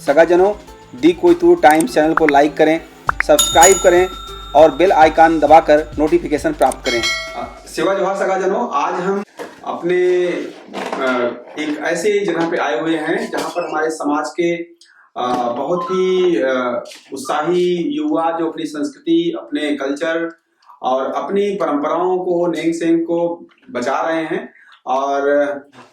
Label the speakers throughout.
Speaker 1: सगाजनों, दी Koitur times channel को like करें, subscribe करें और बेल आइकन दबाकर नोटिफिकेशन प्राप्त करें। सेवा जोहार सगाजनों, आज हम अपने एक ऐसे जगह पे आए हुए हैं जहां पर हमारे समाज के बहुत ही उत्साही युवा जो अपनी संस्कृति, अपने कल्चर और अपनी परंपराओं को, नेंग सेंग को बचा रहे हैं। और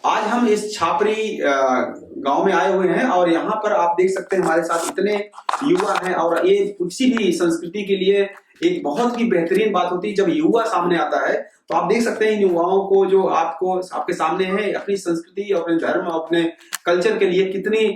Speaker 1: आज हम इस छापरी गांव में आए हुए हैं और यहाँ पर आप देख सकते हैं हमारे साथ इतने युवा हैं। और ये किसी भी संस्कृति के लिए एक बहुत ही बेहतरीन बात होती है जब युवा सामने आता है। तो आप देख सकते हैं इन युवाओं को जो आपके सामने है, अपनी संस्कृति, अपने धर्म, अपने कल्चर के लिए कितनी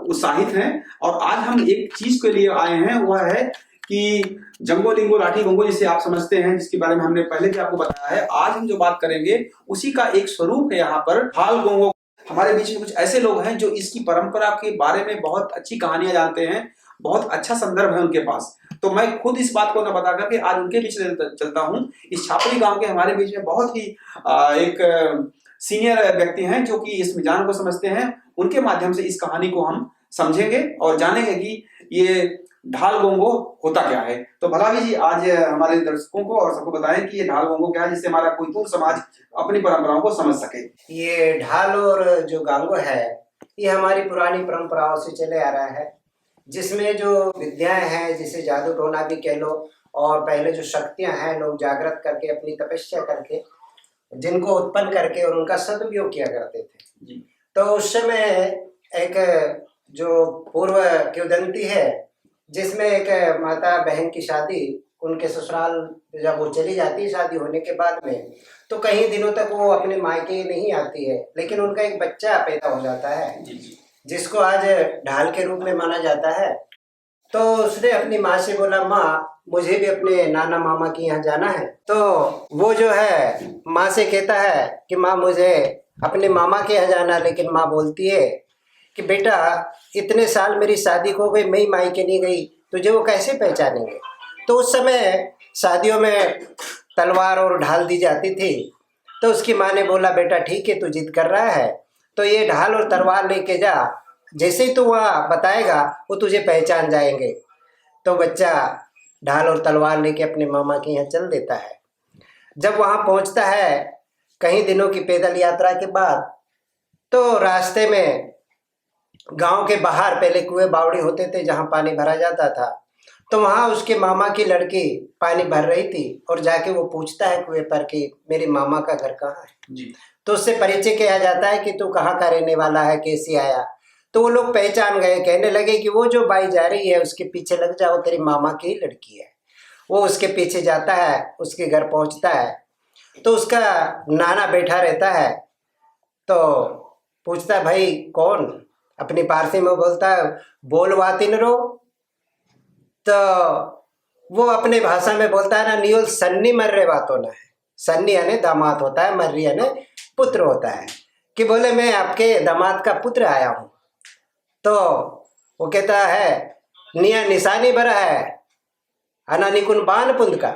Speaker 1: उत्साहित हैं। और आज हम एक चीज के लिए आए हैं, वह है कि जंगो लिंगो लाठी गोंगो जिसे आप समझते हैं, जिसके बारे में हमने पहले भी आपको बताया है। आज हम जो बात करेंगे उसी का एक स्वरूप है यहाँ पर, ढाल गोंगो। हमारे बीच में कुछ ऐसे लोग हैं जो इसकी परंपरा के बारे में बहुत अच्छी कहानियां जानते हैं, बहुत अच्छा संदर्भ है उनके पास। तो मैं खुद इस बात को न बता करके आज उनके बीच चलता हूँ। इस छापरी गांव के हमारे बीच में बहुत ही एक सीनियर व्यक्ति हैं जो कि इस मिजान को समझते हैं। उनके माध्यम से इस कहानी को हम समझेंगे और जानेंगे कि ये ढाल गोंगो होता क्या है। तो भला जी आज हमारे दर्शकों को और सबको बताएं कि ये ढाल गोंगो क्या है, जिससे हमारा कोयतूर समाज अपनी परंपराओं को समझ सके।
Speaker 2: ये ढाल और जो गांगो है, ये हमारी पुरानी परंपराओं से चले आ रहा है, जिसमें जो विद्याएं हैं, जिसे जादू टोना भी कह लो, और पहले जो शक्तियां हैं, लोग जागृत करके अपनी तपस्या करके जिनको उत्पन्न करके और उनका सदुपयोग किया करते थे जी। तो उस समय एक जो पूर्व किंवदंती है, जिसमें एक माता बहन की शादी, उनके ससुराल जब वो चली जाती है शादी होने के बाद में, तो कई दिनों तक वो अपने मायके नहीं आती है, लेकिन उनका एक बच्चा पैदा हो जाता है जिसको आज ढाल के रूप में माना जाता है। तो उसने अपनी माँ से बोला, माँ मुझे भी अपने नाना मामा के यहाँ जाना है। तो वो जो है माँ से कहता है कि माँ मुझे अपने मामा के यहाँ जाना, लेकिन माँ बोलती है कि बेटा इतने साल मेरी शादी हो गई, मैं ही मायके नहीं गई, तुझे वो कैसे पहचानेंगे। तो उस समय शादियों में तलवार और ढाल दी जाती थी। तो उसकी माँ ने बोला, बेटा ठीक है, तू जिद कर रहा है तो ये ढाल और तलवार लेके जा, जैसे ही तू वहाँ बताएगा वो तुझे पहचान जाएंगे। तो बच्चा ढाल और तलवार लेके अपने मामा के यहाँ चल देता है। जब वहाँ पहुँचता है कई दिनों की पैदल यात्रा के बाद, तो रास्ते में गांव के बाहर पहले कुएं बावड़ी होते थे जहाँ पानी भरा जाता था। तो वहाँ उसके मामा की लड़की पानी भर रही थी और जाके वो पूछता है कुएं पर कि मेरे मामा का घर कहाँ है जी। तो उससे परिचय किया जाता है कि तू कहाँ का रहने वाला है, कैसे आया। तो वो लोग पहचान गए, कहने लगे कि वो जो बाई जा रही है उसके पीछे लग जाओ, तेरी मामा की ही लड़की है। वो उसके पीछे जाता है, उसके घर पहुँचता है तो उसका नाना बैठा रहता है। तो पूछता है, भाई कौन? अपनी पारसी में बोलता है, बोल वातिन रो। तो वो अपने भाषा में बोलता है ना, नियोल सन्नी मर्रे बातों ना है। सन्नी यानी दामाद होता है, मर्री यानी पुत्र होता है, कि बोले मैं आपके दामाद का पुत्र आया हूँ। तो वो कहता है, निया निशानी भरा है अनानिकुन बान पुंद का,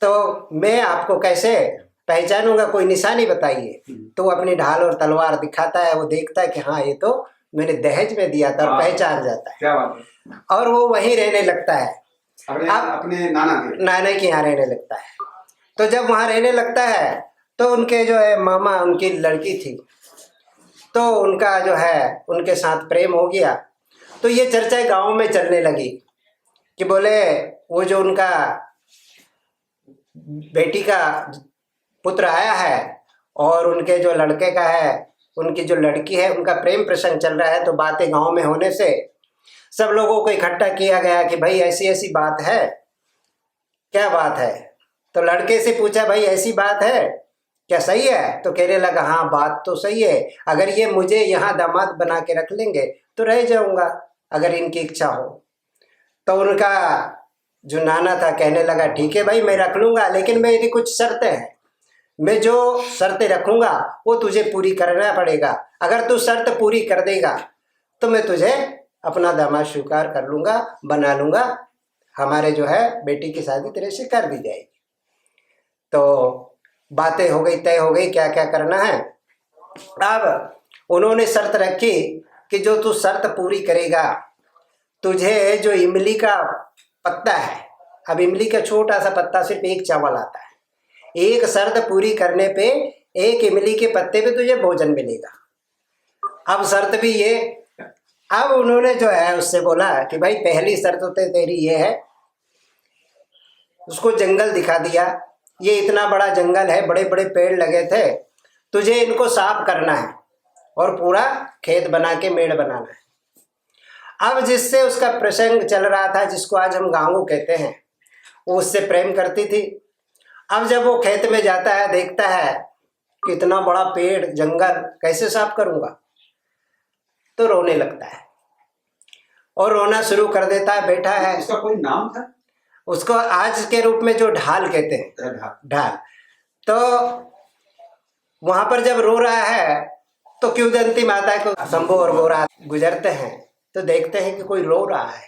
Speaker 2: तो मैं आपको कैसे पहचानूंगा, कोई निशानी बताइए। तो वो अपनी ढाल और तलवार दिखाता है। वो देखता है कि हाँ ये तो मैंने दहेज में दिया था, और पहचान जाता है।
Speaker 1: क्या बात है।
Speaker 2: और वो वहीं रहने लगता है,
Speaker 1: अपने नाना
Speaker 2: के यहाँ रहने लगता है। तो जब वहाँ रहने लगता है तो उनके जो है मामा, उनकी लड़की थी, तो उनका जो है उनके साथ प्रेम हो गया। तो ये चर्चा गाँव में चलने लगी कि बोले वो जो उनका बेटी का पुत्र आया है और उनके जो लड़के का है, उनकी जो लड़की है, उनका प्रेम प्रसंग चल रहा है। तो बातें गांव में होने से सब लोगों को इकट्ठा किया गया कि भाई ऐसी ऐसी बात है, क्या बात है। तो लड़के से पूछा, भाई ऐसी बात है क्या, सही है? तो कहने लगा, हाँ बात तो सही है, अगर ये मुझे यहाँ दामाद बना के रख लेंगे तो रह जाऊंगा, अगर इनकी इच्छा हो। तो उनका जो नाना था कहने लगा, ठीक है भाई मैं रख लूंगा, लेकिन मेरी कुछ शर्तें हैं। मैं जो शर्तें रखूंगा वो तुझे पूरी करना पड़ेगा। अगर तू शर्त पूरी कर देगा तो मैं तुझे अपना दामाद स्वीकार कर लूंगा, बना लूंगा, हमारे जो है बेटी की शादी तेरे से कर दी जाएगी। तो बातें हो गई, तय हो गई क्या क्या करना है। अब उन्होंने शर्त रखी कि जो तू शर्त पूरी करेगा, तुझे जो इमली का पत्ता है, अब इमली का छोटा सा पत्ता सिर्फ एक चावल आता है, एक शर्त पूरी करने पे एक इमली के पत्ते पे तुझे भोजन मिलेगा। अब शर्त भी ये, अब उन्होंने जो है उससे बोला कि भाई पहली शर्त तो तेरी ये है, उसको जंगल दिखा दिया, ये इतना बड़ा जंगल है, बड़े बड़े पेड़ लगे थे, तुझे इनको साफ करना है और पूरा खेत बना के मेड़ बनाना है। अब जिससे उसका प्रसंग चल रहा था, जिसको आज हम गांगू कहते हैं, वो उससे प्रेम करती थी। अब जब वो खेत में जाता है, देखता है कि इतना बड़ा पेड़ जंगल कैसे साफ करूंगा, तो रोने लगता है और रोना शुरू कर देता है। बैठा है,
Speaker 1: उसका कोई नाम था?
Speaker 2: उसको आज के रूप में जो ढाल कहते हैं, ढाल। तो वहां पर जब रो रहा है तो किंवदंती माता को शंभू और गोरा गुजरते हैं तो देखते हैं कि कोई रो रहा है,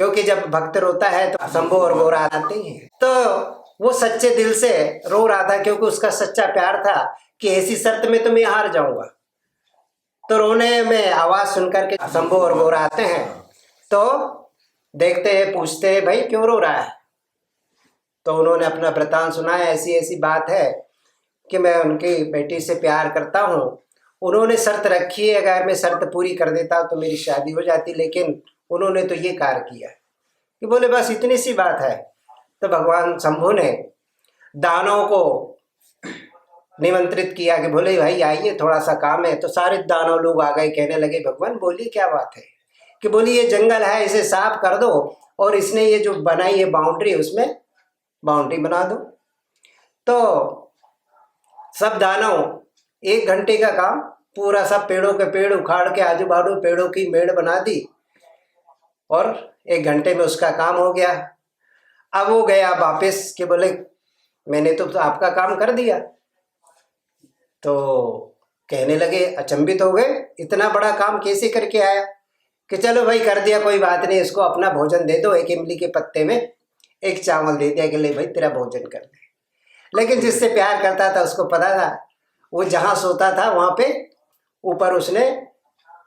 Speaker 2: क्योंकि जब भक्त रोता है तो शंभू और गोरा आते हैं। तो वो सच्चे दिल से रो रहा था, क्योंकि उसका सच्चा प्यार था कि ऐसी शर्त में तो मैं हार जाऊंगा। तो रोने में आवाज सुनकर के शंभू और गोरा आते हैं, तो देखते हैं, पूछते हैं भाई क्यों रो रहा है। तो उन्होंने अपना वृतांत सुनाया, ऐसी ऐसी बात है कि मैं उनकी बेटी से प्यार करता हूँ, उन्होंने शर्त रखी है, अगर मैं शर्त पूरी कर देता तो मेरी शादी हो जाती, लेकिन उन्होंने तो ये कार्य किया कि बोले बस इतनी सी बात है। तो भगवान शंभू ने दानवों को निमंत्रित किया कि बोले भाई आइए, थोड़ा सा काम है। तो सारे दानव लोग आ गए, कहने लगे भगवान बोलिए क्या बात है, कि बोली ये जंगल है, इसे साफ कर दो और इसने ये जो बनाई है बाउंड्री, उसमें बाउंड्री बना दो। तो सब दानव 1 घंटे का काम, पूरा सब पेड़ों के पेड़ उखाड़ के आजू बाजू पेड़ों की मेड़ बना दी और 1 घंटे में उसका काम हो गया। अब वो गया वापस कि बोले मैंने तो आपका काम कर दिया। तो कहने लगे, अचंभित हो गए, इतना बड़ा काम कैसे करके आया, कि चलो भाई कर दिया, कोई बात नहीं, इसको अपना भोजन दे दो, एक इमली के पत्ते में एक चावल दे दिया कि ले भाई तेरा भोजन कर दे। लेकिन जिससे प्यार करता था उसको पता था, वो जहाँ सोता था वहाँ पे ऊपर उसने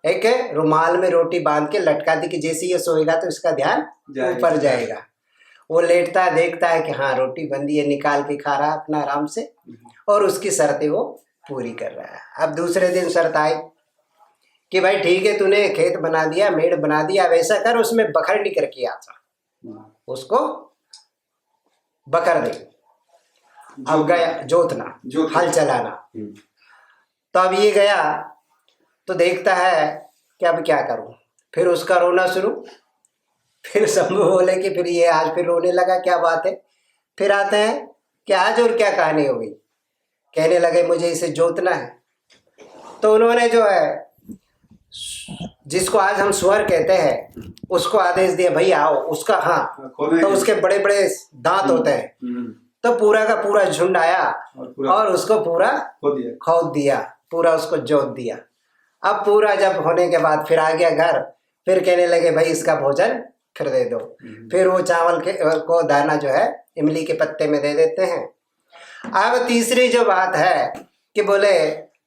Speaker 2: एक रुमाल में रोटी बांध के लटका दी कि जैसे ये सोएगा तो इसका ध्यान ऊपर जाएगा। वो लेटता है, देखता है कि हाँ रोटी बंदी है, निकाल के खा रहा है अपना आराम से, और उसकी शर्तें वो पूरी कर रहा है। अब दूसरे दिन शर्त आई कि भाई ठीक है, तूने खेत बना दिया, मेड़ बना दिया, अब ऐसा कर उसमें बखर निकल के आता, उसको बकर दे। अब गया जोतना, हल चलाना। तो अब ये गया तो देखता है कि अब क्या करूं, फिर उसका रोना शुरू। फिर शंभू बोले कि फिर ये आज फिर रोने लगा, क्या बात है। फिर आते हैं कि आज और क्या कहानी हो गई, कहने लगे मुझे इसे जोतना है। तो उन्होंने जो है, जिसको आज हम स्वर कहते हैं, उसको आदेश दिया भाई आओ, उसका हाँ, तो उसके बड़े बड़े दांत होते हैं। तो पूरा का पूरा झुंड आया और उसको पूरा खोद दिया, पूरा उसको जोत दिया। अब पूरा जब होने के बाद फिर आ गया घर, फिर कहने लगे भाई इसका भोजन फिर दे दो। फिर वो चावल के को दाना जो है इमली के पत्ते में दे देते हैं। अब तीसरी जो बात है कि बोले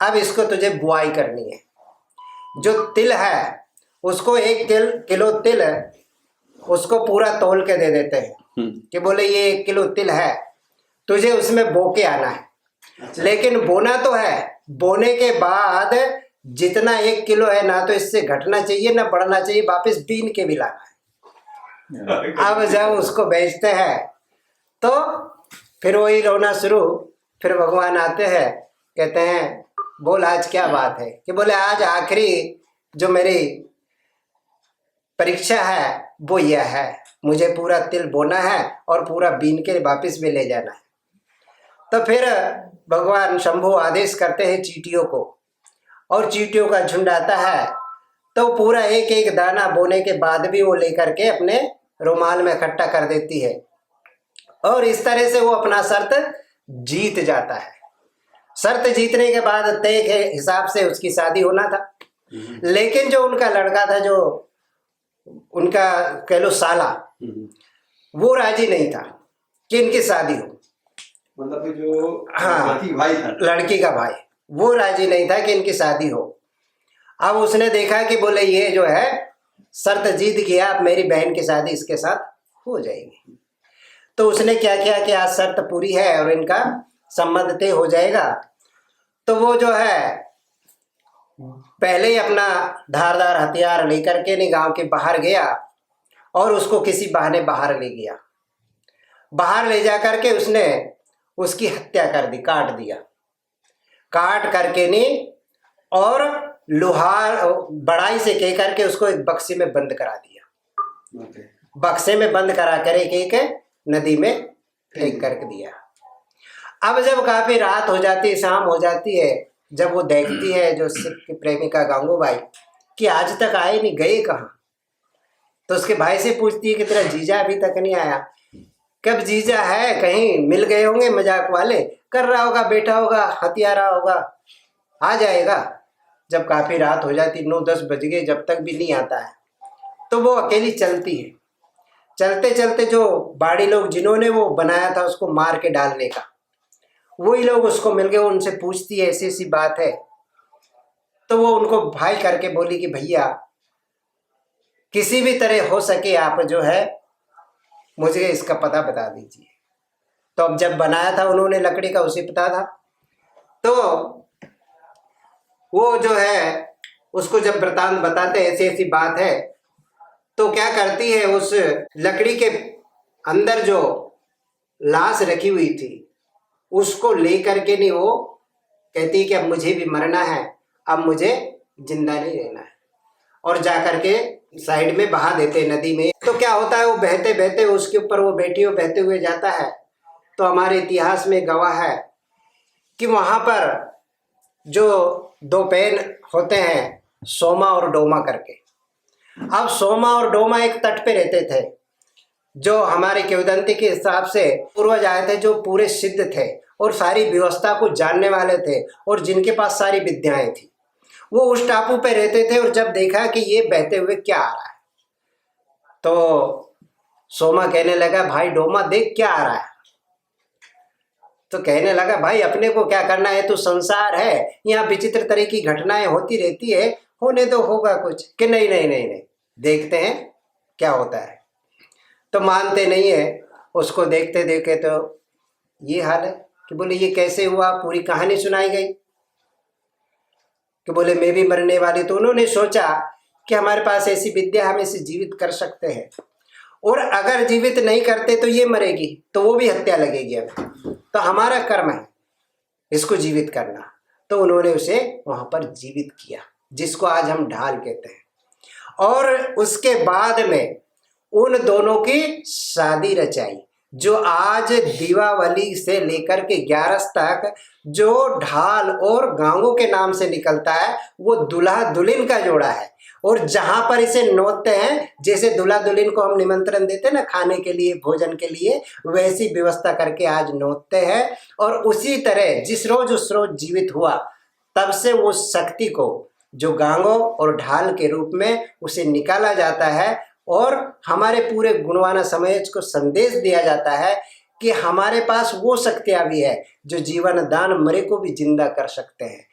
Speaker 2: अब इसको तुझे बुआई करनी है। जो तिल है उसको 1 किलो तिल है, उसको पूरा तौल के दे देते हैं कि बोले ये 1 किलो तिल है, तुझे उसमें बो के आना है। अच्छा। लेकिन बोना तो है, बोने के बाद जितना 1 किलो है ना तो इससे घटना चाहिए ना बढ़ना चाहिए, वापस बीन के भी लाना है। अब जब उसको बेचते हैं तो फिर वही रोना शुरू। फिर भगवान आते हैं, कहते हैं बोल आज क्या बात है, कि बोले आज आखिरी जो मेरी परीक्षा है वो यह है, मुझे पूरा तिल बोना है और पूरा बीन के वापस भी ले जाना है। तो फिर भगवान शंभू आदेश करते हैं चींटियों को, और चींटियों का झुंड आता है, तो पूरा एक एक दाना बोने के बाद भी वो लेकर के अपने रुमाल में इकट्ठा कर देती है, और इस तरह से वो अपना शर्त जीत जाता है। शर्त जीतने के बाद तय के हिसाब से उसकी शादी होना था। लेकिन जो उनका लड़का था, जो उनका कह लो साला, वो राजी नहीं था कि इनकी शादी हो।
Speaker 1: मतलब जो
Speaker 2: हाँ,
Speaker 1: लड़की भाई था,
Speaker 2: लड़की का भाई, वो राजी नहीं था कि इनकी शादी हो। अब उसने देखा कि बोले ये जो है शर्त जीत गया, अब मेरी बहन की शादी इसके साथ हो जाएगी। तो उसने क्या किया कि आज शर्त पूरी है और इनका संबंध तय हो जाएगा। तो वो जो है पहले ही अपना धारदार हथियार लेकर के नहीं गांव के बाहर गया और उसको किसी बहाने बाहर ले गया। बाहर ले जा करके उसने उसकी हत्या कर दी, काट दिया। काट करके नहीं और लोहार बड़ाई से कह करके उसको एक बक्से में बंद करा दिया। बक्से में बंद करा कर एक नदी में फेंक करके दिया। अब जब काफी रात हो जाती है, शाम हो जाती है, जब वो देखती है जो सिख की प्रेमिका गांगूबाई कि आज तक आए नहीं, गए कहाँ। तो उसके भाई से पूछती है कि तेरा जीजा अभी तक नहीं आया। कब जीजा है, कहीं मिल गए होंगे, मजाक वाले कर रहा होगा, बैठा होगा, हथियारा होगा, आ जाएगा। जब काफी रात हो जाती, 9-10 बज गए, जब तक भी नहीं आता है तो वो अकेली चलती है। चलते चलते जो बाड़ी लोग जिन्होंने वो बनाया था उसको मार के डालने का, वही लोग उसको मिल गए। उनसे पूछती है ऐसी ऐसी बात है। तो वो उनको भाई करके बोली कि भैया किसी भी तरह हो सके आप जो है मुझे इसका पता बता दीजिए। तो अब जब बनाया था उन्होंने लकड़ी का, उसे पता था। तो वो जो है उसको जब वृतांत बताते ऐसी ऐसी बात है, तो क्या करती है, उस लकड़ी के अंदर जो लाश रखी हुई थी उसको लेकर के नहीं, वो कहती है कि अब मुझे भी मरना है, अब मुझे जिंदा नहीं रहना है, और जा करके साइड में बहा देते नदी में। तो क्या होता है, वो बहते बहते उसके ऊपर वो बेटी वो बहते हुए जाता है। तो हमारे इतिहास में गवाह है कि वहाँ पर जो 2 पैन होते हैं, सोमा और डोमा करके। अब सोमा और डोमा एक तट पे रहते थे। जो हमारे किंवदंती के हिसाब से पूर्वज आए थे जो पूरे सिद्ध थे और सारी व्यवस्था को जानने वाले थे और जिनके पास सारी विद्याएं थी, वो उस टापू पे रहते थे। और जब देखा कि ये बहते हुए क्या आ रहा है, तो सोमा कहने लगा भाई डोमा देख क्या आ रहा है। तो कहने लगा भाई अपने को क्या करना है, तो संसार है, यहाँ विचित्र तरह की घटनाएं होती रहती है, होने तो होगा कुछ। कि नहीं नहीं नहीं नहीं, देखते हैं क्या होता है। तो मानते नहीं है। उसको देखते देखे तो ये हाल है कि बोले ये कैसे हुआ, पूरी कहानी सुनाई गई। कि बोले मैं भी मरने वाली। तो उन्होंने सोचा कि हमारे पास ऐसी विद्या, हम इसे जीवित कर सकते हैं, और अगर जीवित नहीं करते तो ये मरेगी, तो वो भी हत्या लगेगी हमें, तो हमारा कर्म है इसको जीवित करना। तो उन्होंने उसे वहां पर जीवित किया, जिसको आज हम ढाल कहते हैं। और उसके बाद में उन दोनों की शादी रचाई, जो आज दीपावली से लेकर के 11 तक जो ढाल और गांगों के नाम से निकलता है, वो दूल्हा दुल्हन का जोड़ा है। और जहां पर इसे नोचते हैं, जैसे दूल्हा दुल्हन को हम निमंत्रण देते हैं ना खाने के लिए, भोजन के लिए, वैसी व्यवस्था करके आज नोचते हैं। और उसी तरह जिस रोज उस रोज जीवित हुआ, तब से वो शक्ति को जो गांगों और ढाल के रूप में उसे निकाला जाता है, और हमारे पूरे गुणवाना समाज को संदेश दिया जाता है कि हमारे पास वो शक्तियां भी है जो जीवन दान मरे को भी जिंदा कर सकते हैं।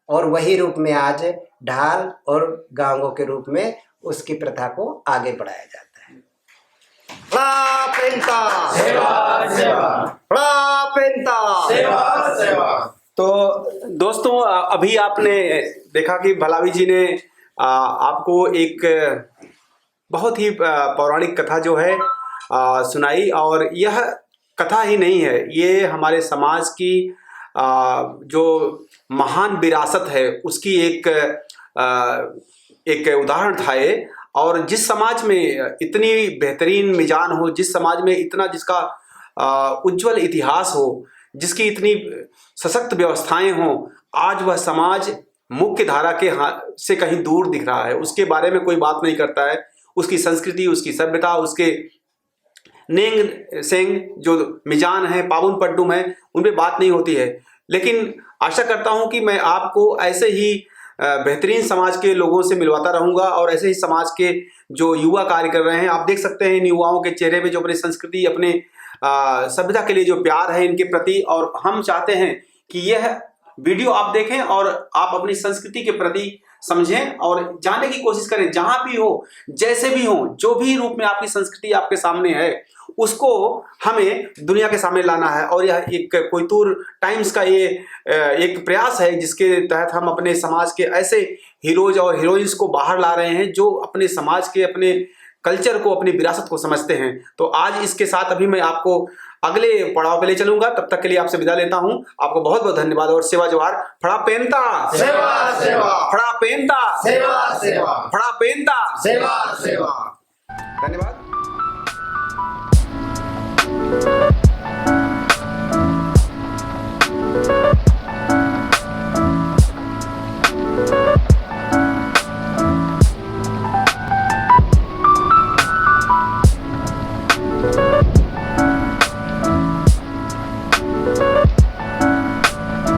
Speaker 2: और वही रूप में आज ढाल और गांगों के रूप में उसकी प्रथा को आगे बढ़ाया जाता है।
Speaker 1: तो दोस्तों, अभी आपने देखा कि भलावी जी ने आपको एक बहुत ही पौराणिक कथा जो है सुनाई। और यह कथा ही नहीं है, ये हमारे समाज की जो महान विरासत है उसकी एक उदाहरण था ये। और जिस समाज में इतनी बेहतरीन मिजान हो, जिस समाज में इतना जिसका उज्जवल इतिहास हो, जिसकी इतनी सशक्त व्यवस्थाएं हों, आज वह समाज मुख्य धारा के से कहीं दूर दिख रहा है। उसके बारे में कोई बात नहीं करता है। उसकी संस्कृति, उसकी सभ्यता, उसके नेंग सेंग जो मिजान है, पाबुन पड्डुम है, उन पे बात नहीं होती है। लेकिन आशा करता हूं कि मैं आपको ऐसे ही बेहतरीन समाज के लोगों से मिलवाता रहूंगा, और ऐसे ही समाज के जो युवा कार्य कर रहे हैं, आप देख सकते हैं इन युवाओं के चेहरे पे जो अपनी संस्कृति, अपने सभ्यता के लिए जो प्यार है इनके प्रति। और हम चाहते हैं कि यह वीडियो आप देखें और आप अपनी संस्कृति के प्रति, समझें और जानने की कोशिश करें। जहां भी हो, जैसे भी हो, जो भी रूप में आपकी संस्कृति आपके सामने है, उसको हमें दुनिया के सामने लाना है। और यह एक कोयतूर टाइम्स का ये एक प्रयास है जिसके तहत हम अपने समाज के ऐसे हीरोज और हीरोइंस को बाहर ला रहे हैं जो अपने समाज के, अपने कल्चर को, अपनी विरासत को समझते हैं। तो आज इसके साथ अभी मैं आपको अगले पड़ाव पे ले चलूंगा। तब तक के लिए आपसे विदा लेता हूं। आपको बहुत बहुत धन्यवाद और सेवा जोहार। फड़ा पेनता
Speaker 3: सेवा सेवा,
Speaker 1: फड़ा पेनता
Speaker 3: सेवा सेवा,
Speaker 1: फड़ा पेनता
Speaker 3: सेवा सेवा।
Speaker 1: धन्यवाद।